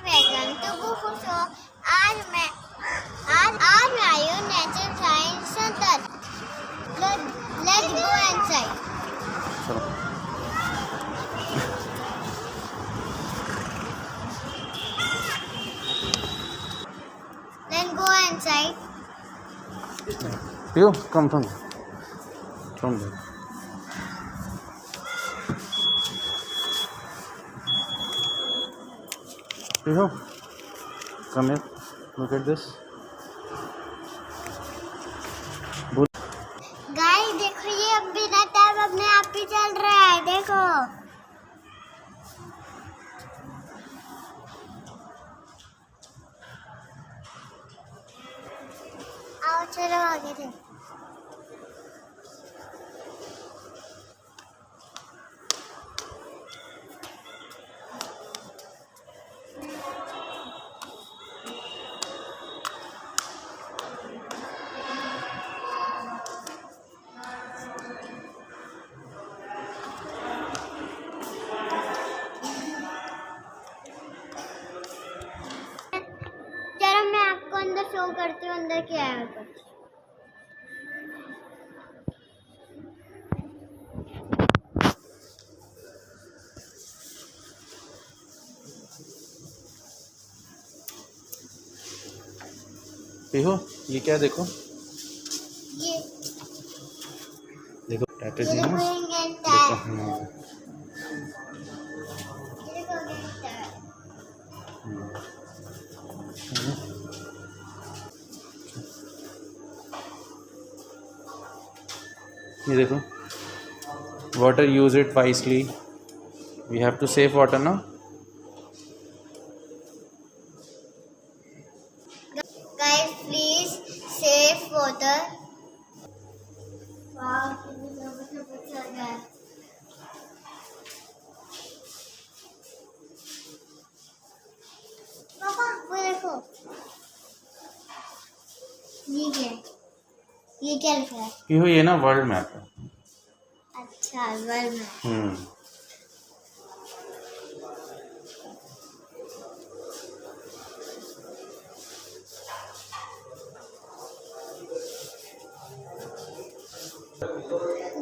Welcome to book show. आज मैं आई हूँ nature science centre. Let's go inside. Let's go inside. You come from there. You come here. Look at this. Guys देखो, ये अब बिना time अपने आप ही चल रहा है। देखो आओ चलो आगे थे। चलो मैं आपको अंदर शो करती हूँ अंदर क्या है। कुछ पीहू, ये क्या देखो ये देखो टैटू जी देखो ना गेंटा देखो। देखो गेंटा। ये देखो, water use it wisely, we have to save water ना। Guys, please save water. Wow, कितना अच्छा है। पापा वो देखो, ये क्या है? ये क्या लिखा है? पीहू, ये ना वर्ल्ड मैप है। अच्छा वर्ल्ड मैप।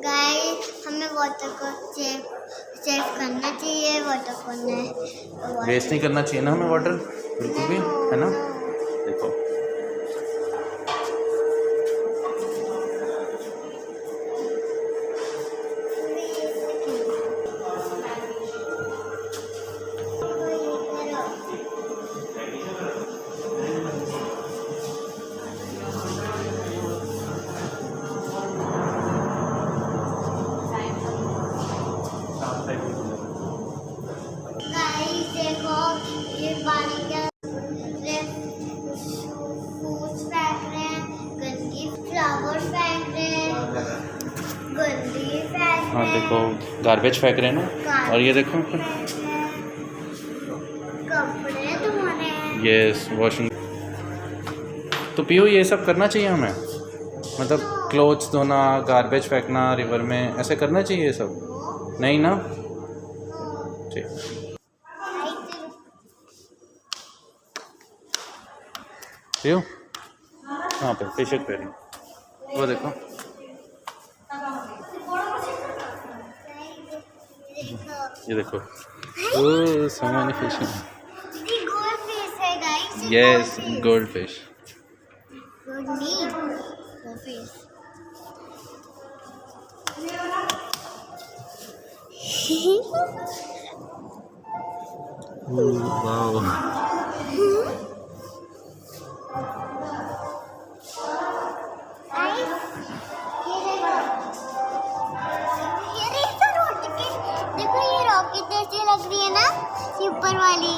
गाइस हमें वाटर को सेव करना चाहिए। वाटर को वेस्ट नहीं करना चाहिए ना हमें वाटर, बिल्कुल भी, है ना। देखो गाइस देखो, ये पानी का फूड्स फेंक रहे हैं, गंदी फ्लावर्स फेंक रहे हैं, गंदी फेंक हाँ रहे हैं। देखो, गार्बेज फेंक रहे हैं ना। और ये देखो, कपड़े धोने हैं। Yes, washing. तो पीहू, ये सब करना चाहिए हमें, मतलब क्लोथ्स धोना, गार्बेज फेंकना रिवर में, ऐसे करना चाहिए ये सब, नहीं ना। ठीक, पीहू हाँ पे फिश एक्वेरियम, वो देखो। ये देखो, ओह सो मेनी फिश। ये गोल्ड फिश है guys. Yes, goldfish. Good meet goldfish. Wow, देखो ये रॉकेट जैसी लग रही है ना, ये ऊपर वाली।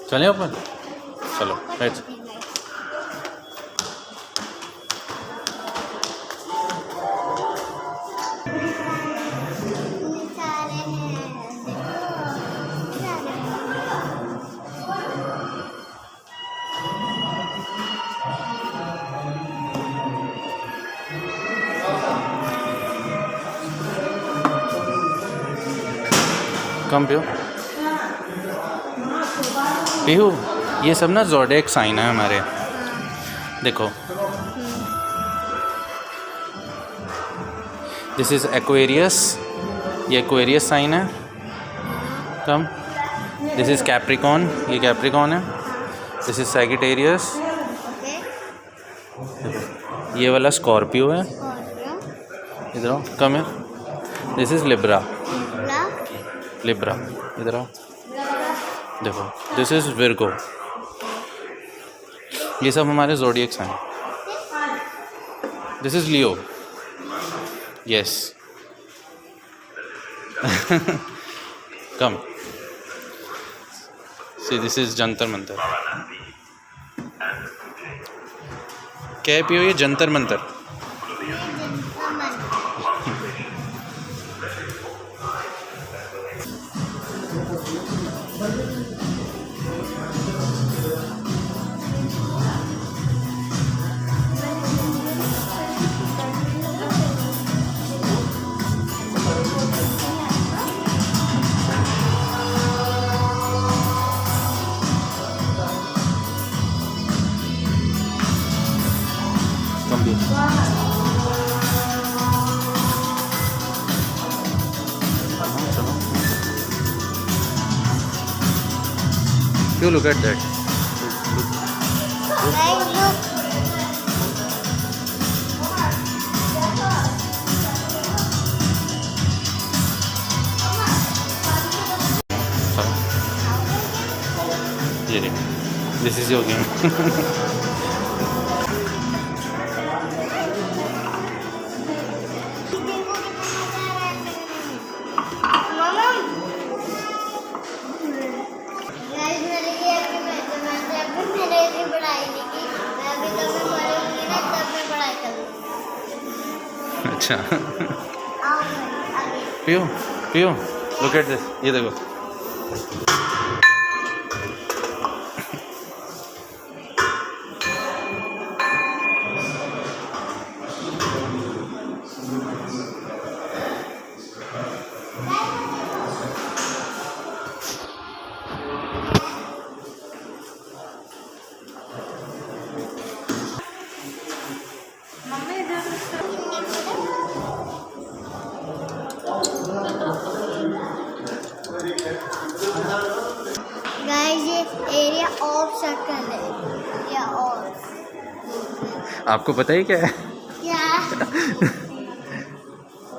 चले ऊपर, चलो लेट्स। सारे हैं देखो, सारे हैं। कम पियो। पीहू, ये सब ना ज़ोडिएक साइन है हमारे। देखो, दिस इज़ एक्वेरियस, ये एक्वेरियस साइन है। कम। दिस इज़ कैप्रिकॉन, ये कैप्रिकॉन है। This is Sagittarius, okay. ये वाला स्कॉर्पियो है। स्कॉर्पियो। इधर आओ, कम है। This is Libra, Libra. Libra, इधर आओ। देखो, दिस इज़ विर्गो। ये सब हमारे ज़ोडिएक्स हैं। This is Leo, yes. Come. See, this is Jantar Mantar. क्या पियो ये जंतर मंतर? ये जिनका मन। कम पियो। हाँ, चलो। You look at that. Guys, look. ये देखो, this is your game. अच्छा। पियो, पियो, look at this. ये देखो। गाइस, ये एरिया ऑफ सर्कल है। Area of. आपको पता ही क्या है? क्या?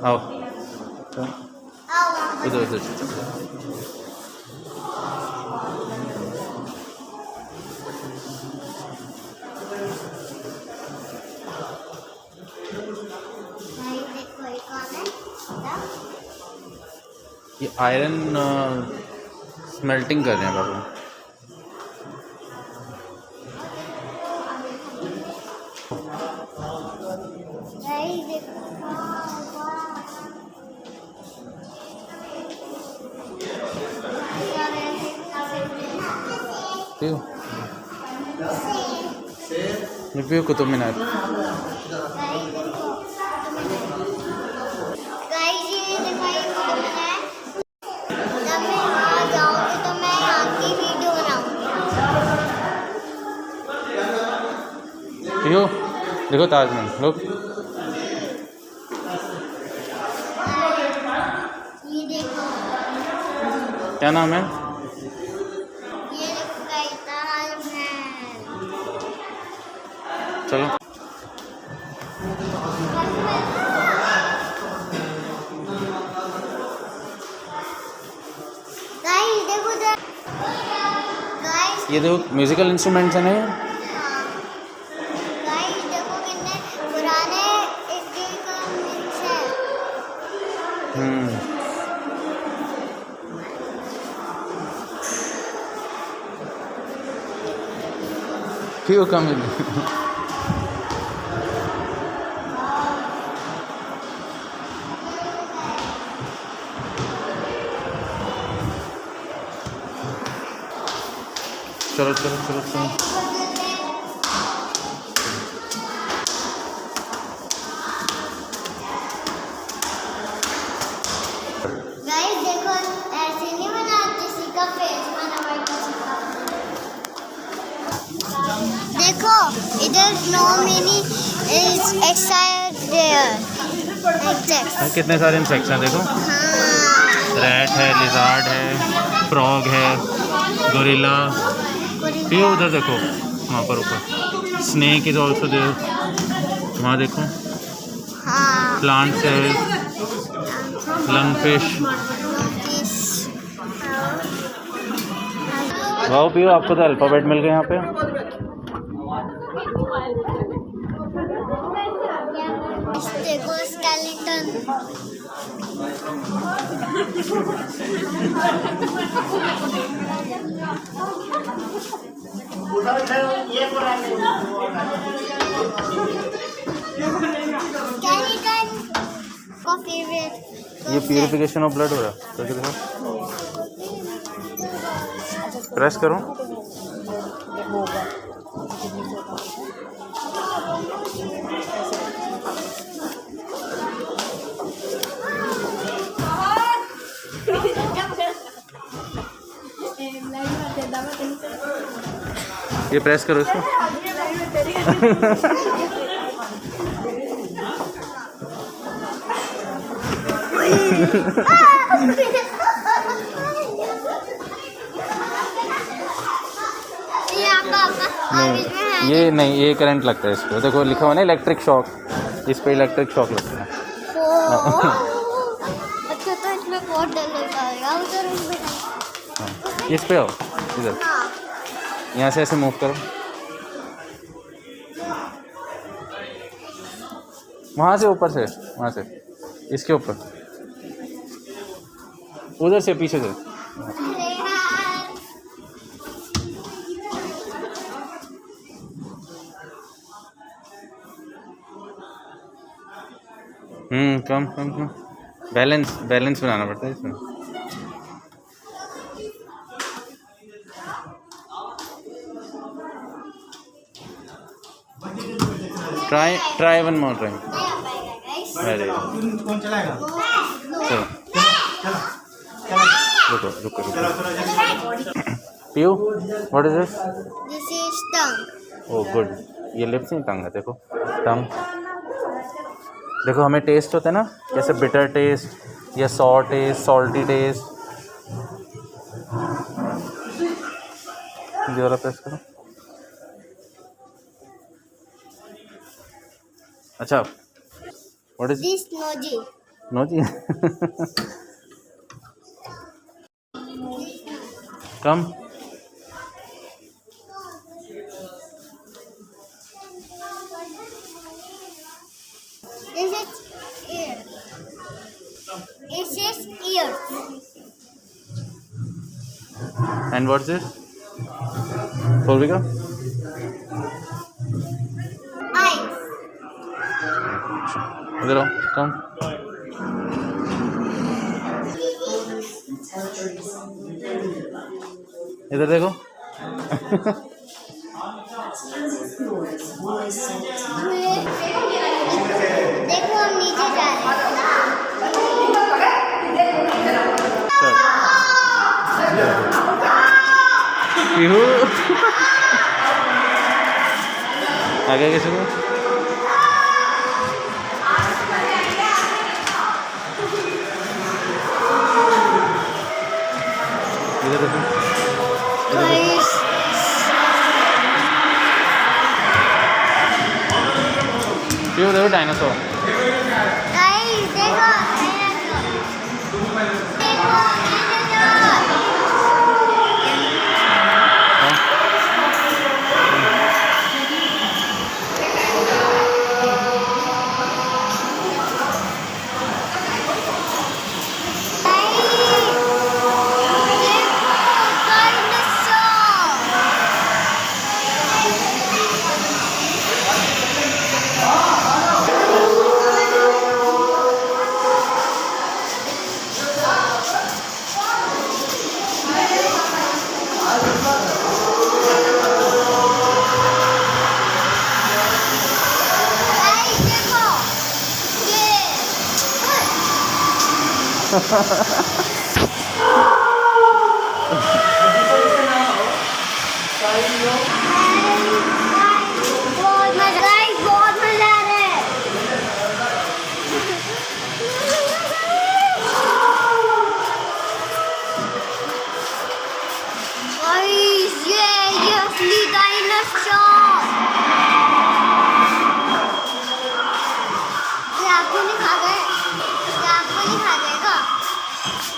आओ, आओ उधर उधर। गाइस, देखो ये कौन है? ये आयरन स्मेल्टिंग कर रहे हैं बाबू। गाइस, देखो। पियो, ये पियो कुतुब मीनार। गाइस, ये देखो ये कौन है? जब मैं वहाँ जाऊँगी तो मैं यहाँ की वीडियो बनाऊँगी। पियो, देखो ताजमहल, लोग। ये देखो। क्या नाम है? ये देखो गाइस, ताजमहल। चलो। गाइस, देखो इधर। गाइस, ये देखो म्यूजिकल इंस्ट्रूमेंट्स हैं ना ये। गाइस, देखो कितने पुराने इंस्ट्रूमेंट्स हैं। पियो, कम। चलो चलो चलो चलो। गाइस, देखो ऐसे नहीं देखो इधर no Mini is excited there हाँ, कितने सारे इंसेक्ट्स हैं देखो। हाँ रैट है, लिजार्ड है, फ्रॉग है, गोरिल्ला। ये उधर देखो, वहाँ पर ऊपर स्नेक इज ऑल्सो देयर। वहाँ देखो हाँ प्लांट्स है, लंगफिश। वाओ पियो, आपको तो अल्फ़ाबेट मिल गए यहाँ पे। देखो स्केलेटन स्केलेटन का फेवरेट ये प्यूरिफिकेशन ऑफ ब्लड हो रहा है, करके देखो, प्रेस करो। ये प्रेस करो इसको। नहीं, ये नहीं, ये करंट लगता है इसको। देखो लिखा हुआ ना इलेक्ट्रिक शॉक, इस पे इलेक्ट्रिक शॉक लगता है। अच्छा तो इसमें बहुत डर लगेगा उधर हाँ, इस पे आओ, इधर यहाँ से ऐसे मूव करो, वहाँ से ऊपर से, वहाँ से इसके ऊपर, उधर से पीछे से। कम कम कम, बैलेंस बैलेंस बनाना पड़ता है इसमें। Try one more try. अरे कौन चलाएगा? चलो रुको रुको रुको। Piyu, what is this? This is tongue oh good, ये लिप्स नहीं, टंग है। देखो टंग, देखो हमें टेस्ट होता है ना, कैसे बिटर टेस्ट या सॉर टेस्ट, सॉल्टी टेस्ट। ये वाला प्रेस करो। अच्छा, what is this nosy no जी। Come This is ear. This is ear. And what's this? Purvika, Eyes. इधर आओ, कम। इधर देखो। देखो हम नीचे जा रहे पीहू, आगे किसी को? इधर देखो। हैं। पीहू देखो डायनासोर। Guys, देखो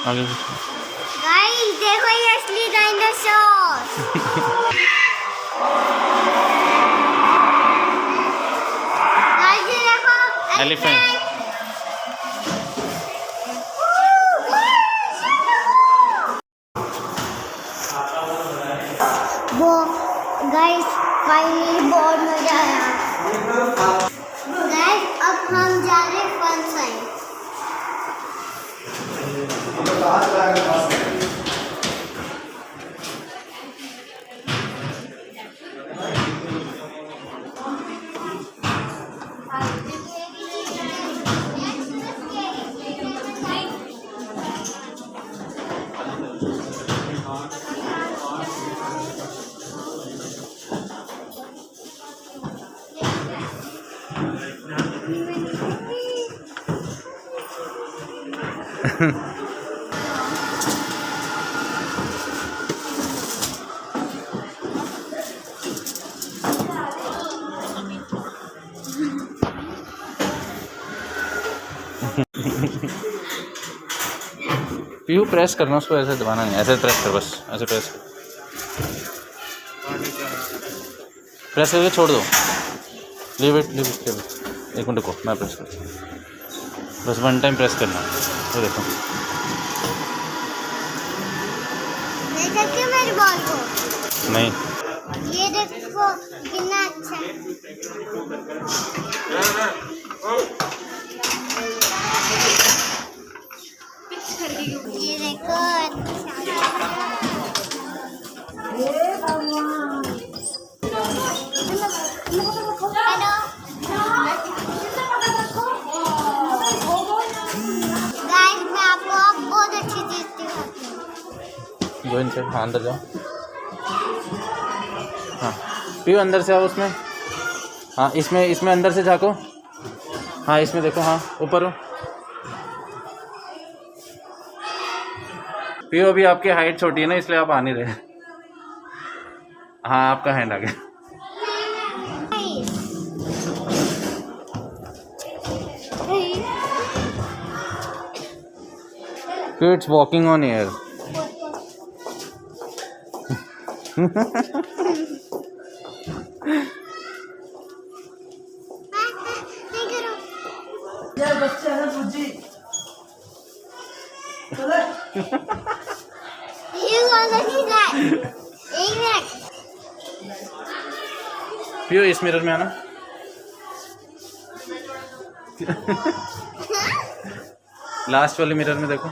आगे गाइस देखो ये असली डायनासोर। गाइस ये देखो एलिफेंट। वो गाइस फाइनली बहुत मजा आया। गाइस अब हम जा रहे हैं फन साइड। पीहू प्रेस करना, उसको ऐसे दबाना नहीं, ऐसे प्रेस कर, बस ऐसे प्रेस कर, प्रेस करके छोड़ दो। Leave it. एक मिनट को मैं प्रेस कर, बस 1 टाइम प्रेस करना। तो देखो देख सकते हो मेरी बॉल को? नहीं, ये देखो कितना अच्छा है। ये देखो हेलो गाइस, मैं आपको अब बहुत अच्छी चीज दिखाती हूँ। जो इनसे, हाँ अंदर जाओ। हाँ पीहू अंदर से आओ उसमें। हाँ इसमें अंदर से झाँको। हाँ इसमें देखो, हाँ ऊपर हो। पीहू अभी आपकी हाइट छोटी है ना, इसलिए आप आ नहीं रहे। हाँ आपका हैंड आ गया। It's walking on air. Pihu इस मिरर में आना। लास्ट वाले मिरर में देखो।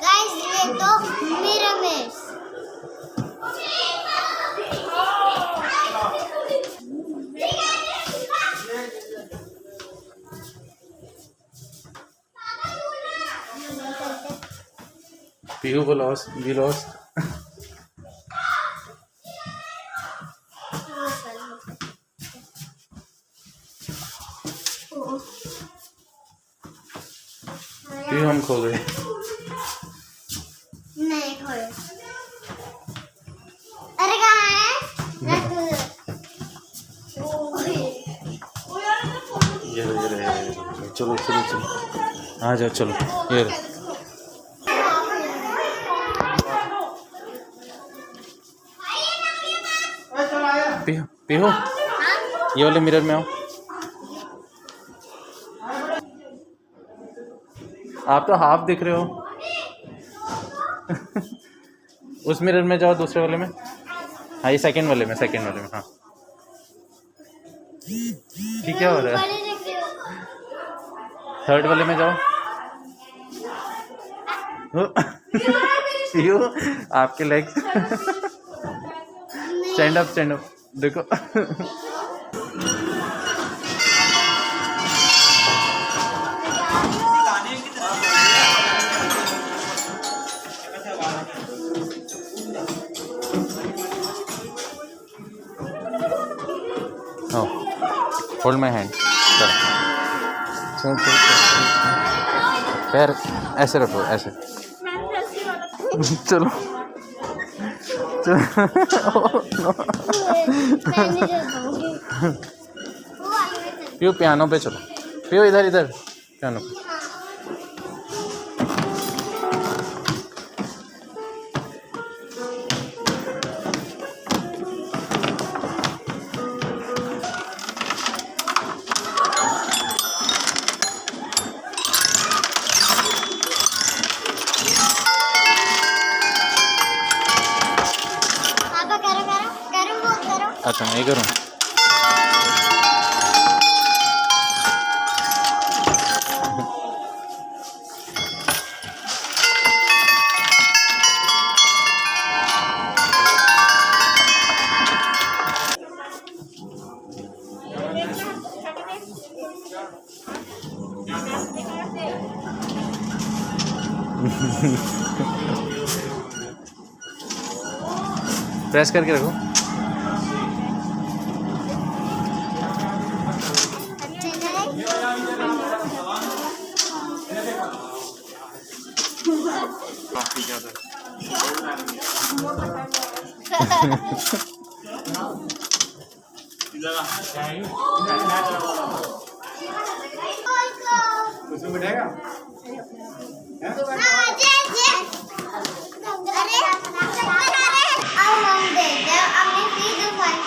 गाइस ये तो पिरामिड्स। पीहू को लॉस्ट, वी लॉस्ट। पीहू हम खो गए। नहीं खोए। अरे कहाँ है? ये रहे। चलो आ जाओ, चलो ये रहे। पीहू ये वाले मिरर में आओ। आप तो हाफ दिख रहे हो। उस मिरर में जाओ, दूसरे वाले में। हाँ ये सेकंड वाले में, हाँ ठीक है। हो रहा है, थर्ड वाले में जाओ। पीहू आपके लेग्स। स्टैंड अप देखो। Hold my hand. चलो पैर ऐसे रखो, ऐसे। चलो मैंने जो दूंगी वो आगे चल पियो पियानो पे चलो, पियो इधर इधर पियानो पे। पापा करो करो करो वो करो अच्छा मैं ये करूँ। प्रेस करके रखो। अच्छे से उसमें बैठेगा हाँ जे अरे अब हम दे दे अपनी फीस फाइल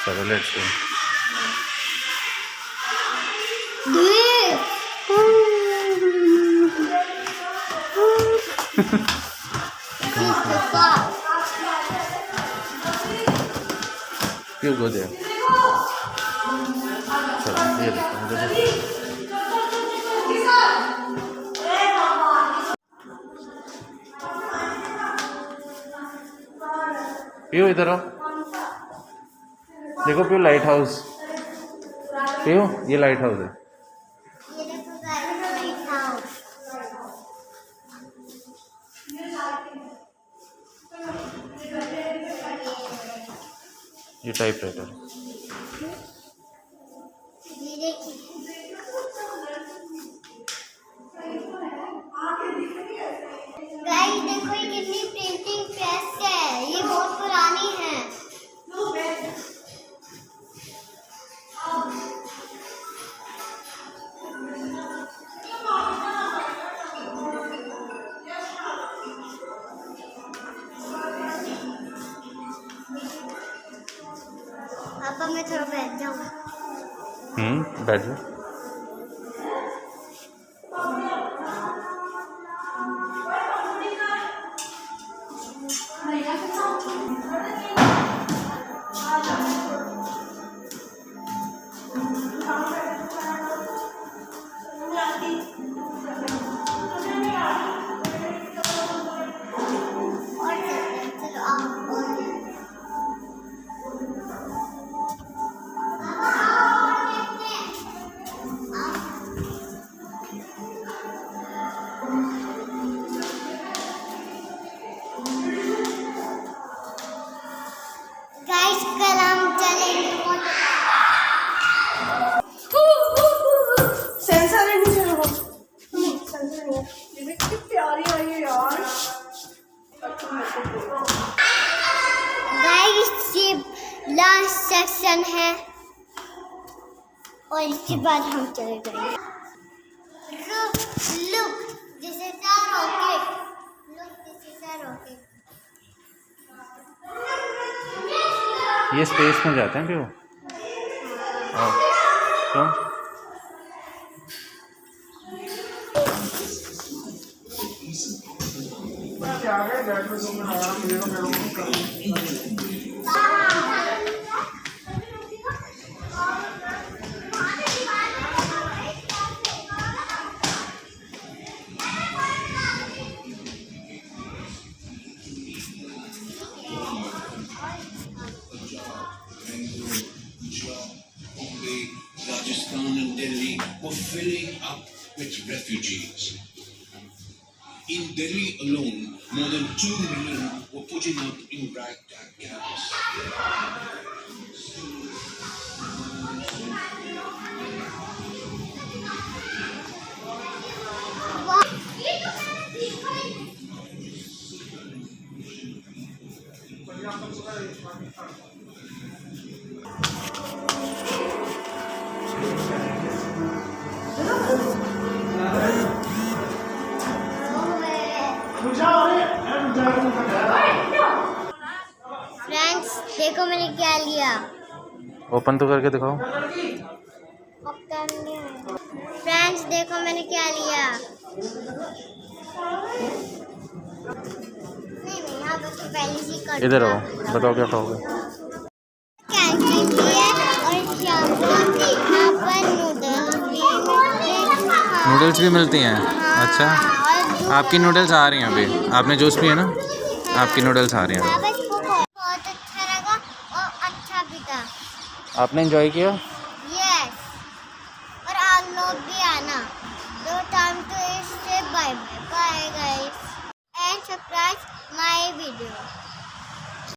चलो लेट्स गो। पियो गो दे। चलो ये देखो मुझे पियो इधर आओ। देखो पियो लाइट हाउस। पियो ये लाइट हाउस है। ये टाइप राइटर। गाइस देखो ये कितनी प्रिंटिंग प्रेस है, ये बहुत पुरानी है। पापा मैं थोड़ा बैठ जाऊँ। बैठ जाओ। चलो आओ। गाइस कल हम चलेंगे सेंसर है नीचे रखो। सेंसर नहीं है। ये भी कितनी प्यारी आई है यार। गाइस ये लास्ट सेक्शन है और इसके बाद हम चले जाएंगे। Look this is our rocket. Look this is our rocket. ये स्पेस में जाते हैं क्यों? क्यों? Bombay, Rajasthan and Delhi were filling up with refugees. In Delhi alone, more than 2 million were putting up in ragtag camps. Friends देखो मैंने क्या लिया। ओपन तो करके दिखाओ। फ्रेंड्स देखो मैंने क्या लिया। नहीं यहाँ बस पहले से कर इधर आओ, बताओ क्या खाओगे। कैंटीन भी है और शाम को यहाँ पर नूडल्स भी मिलते हैं। नूडल्स भी मिलती हैं? अच्छा, और आपकी नूडल्स आ रही हैं अभी। आपने जूस पिया ना, आपकी नूडल्स आ रही हैं। हाँ, बस वो बहुत अच्छा लगा और अच्छा भी था। आपने एंजॉय किया? यस, और आप लोग भी आना। तो time to say bye bye guys and subscribe my video.